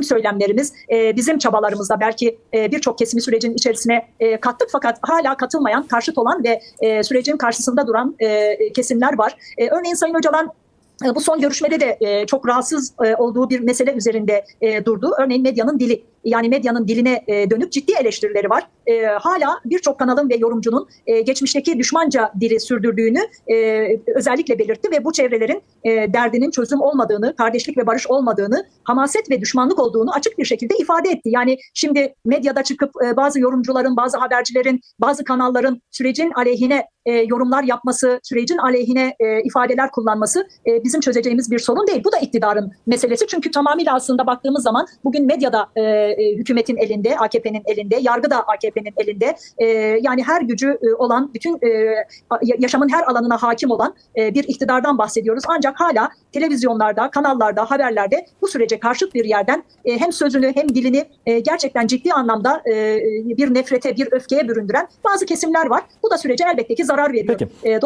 söylemlerimiz, bizim çabalarımızda belki birçok kesimi sürecin içerisine kattık, fakat hala katılmayan, karşıt olan ve sürecin karşısında duran kesimler var. Örneğin Sayın Öcalan bu son görüşmede de çok rahatsız olduğu bir mesele üzerinde durdu. Örneğin medyanın dili. Yani medyanın diline dönük ciddi eleştirileri var. Hala birçok kanalın ve yorumcunun geçmişteki düşmanca dili sürdürdüğünü özellikle belirtti ve bu çevrelerin derdinin çözüm olmadığını, kardeşlik ve barış olmadığını, hamaset ve düşmanlık olduğunu açık bir şekilde ifade etti. Yani şimdi medyada çıkıp bazı yorumcuların, bazı habercilerin, bazı kanalların sürecin aleyhine yorumlar yapması, sürecin aleyhine ifadeler kullanması bizim çözeceğimiz bir sorun değil. Bu da iktidarın meselesi. Çünkü tamamıyla aslında baktığımız zaman bugün medyada hükümetin elinde, AKP'nin elinde, yargı da AKP'nin elinde. Yani her gücü olan, bütün yaşamın her alanına hakim olan bir iktidardan bahsediyoruz. Ancak hala televizyonlarda, kanallarda, haberlerde bu sürece karşıt bir yerden hem sözünü hem dilini gerçekten ciddi anlamda bir nefrete, bir öfkeye büründüren bazı kesimler var. Bu da sürece elbette ki zarar veriyor. Peki.